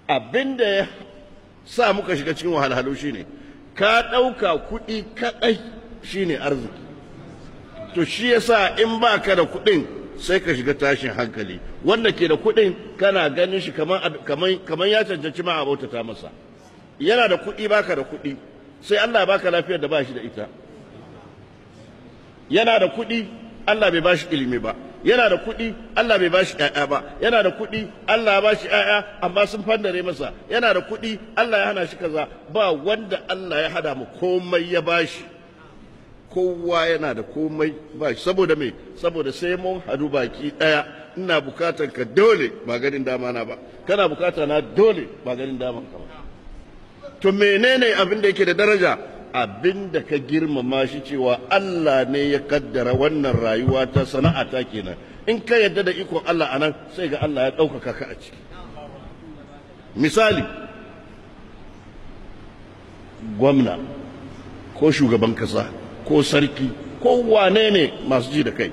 abinda ya sa muka shiga cikin wahalhalu shine ka ɗauka kuɗi kaɗai shine arziki. To shi yasa in baka da kuɗin sai ka shiga tashin hankali. Wanda ke da kuɗin kana ganin shi kaman ya cancanci ma a bautata masa. Yana da kuɗi baka da kuɗi sai Allah ya baka lafiyar da ba shi da ita. Yana da kuɗi Allah bai bashi ilimi ba. Yana da kuɗi Allah bai bashi ƴaƴa ba. Yana da kuɗi Allah ya bashi ƴaƴa amma sun fandare masa. Yana da kuɗi Allah ya hana shi kaza. Ba wanda Allah ya hada mu komai ya bashi. Kowa yana da komai ba shi. Saboda me? Saboda sai mun hadu baki ɗaya. Ina bukatar ka dole ba ganin dama na ba. Kana bukata na dole ba ganin daman ka ba. To menene abin da yake da daraja? Abin da ka girmama shi cewa Allah ne ya kaddara wannan rayuwa ta sana'a ta kenan. In ka yadda da ikon Allah anan sai ga Allah ya ɗaukaka ka a ciki. Misali, gwamna ko shugaban kasa ko sarki ko wane ne masu ji da kai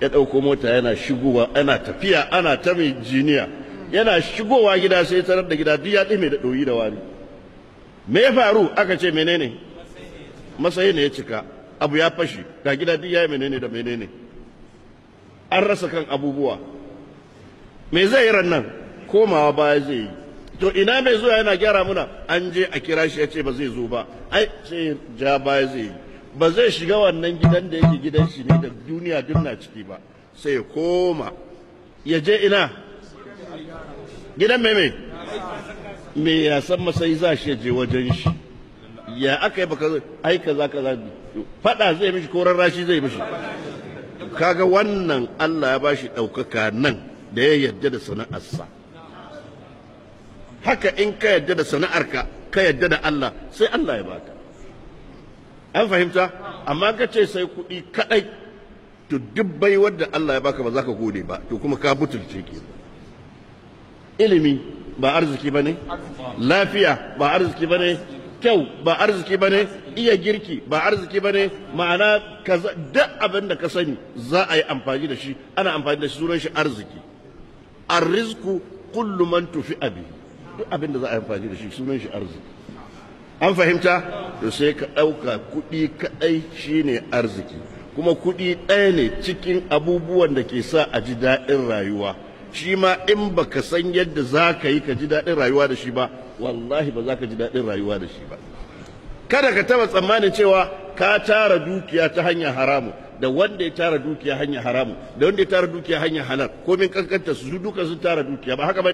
ya ɗauko mota yana shigowa ana tafiya ana ta mai jiniya yana shigowa gida sai tarar da gida duk ya ɗime da ɗoyi da wari. Me ya faru? Aka ce menene? Masayi ne ya cika, abu ya fashi, ga gida duk ya yi menene da menene. An rasa kan abubuwa. Me zai yi rannan? Komawa baya zai yi. To ina mai zuwa yana gyara muna? An je a kira shi ya ce ba zai zo ba. Ai sai ja baya zai yi. Ba zai shiga wannan gidan da yake gidan shi ne da duniya duk na ciki ba. Sai ya koma. Ya je ina? Gidan mai. Me ya san masai za shi je wajen shi ya aka yi baka ai kaza fada zai mishi ko rarrashi zai mishi. Kaga wannan Allah ya bashi ɗaukaka nan da ya yarda da sana'arsa. Haka in ka yarda da sana'arka ka yarda da Allah sai Allah ya baka. An fahimta? Amma ka ce sai kuɗi kaɗai to dubbai wadda Allah ya baka ba za ka gode ba to kuma ka butulce ke. Ilimi ba arziki ba ne? Lafiya ba arziki ba ne? Kyau ba arziki ba ne? Iya girki ba arziki ba ne? Ma'ana duk abin da ka sani za a yi amfani da shi, ana amfani da shi sunan shi arziki. Arrizku kullu man tufi abi. Duk abin da za a yi amfani da shi sunan shi arziki. An fahimta? To sai ka ɗauka kuɗi kaɗai shine arziki. Kuma kuɗi ɗaya ne cikin abubuwan da ke sa a ji daɗin rayuwa. Shi ma in baka san yadda za ka yi ka ji daɗin rayuwa da shi ba wallahi ba za ka ji daɗin rayuwa da shi ba. Kada ka taba tsammanin cewa ka tara dukiya ta hanyar haramu da wanda ya tara dukiya hanyar haramu da wanda ya tara dukiya hanyar halal komin kankanta su duka sun tara dukiya ba haka ba.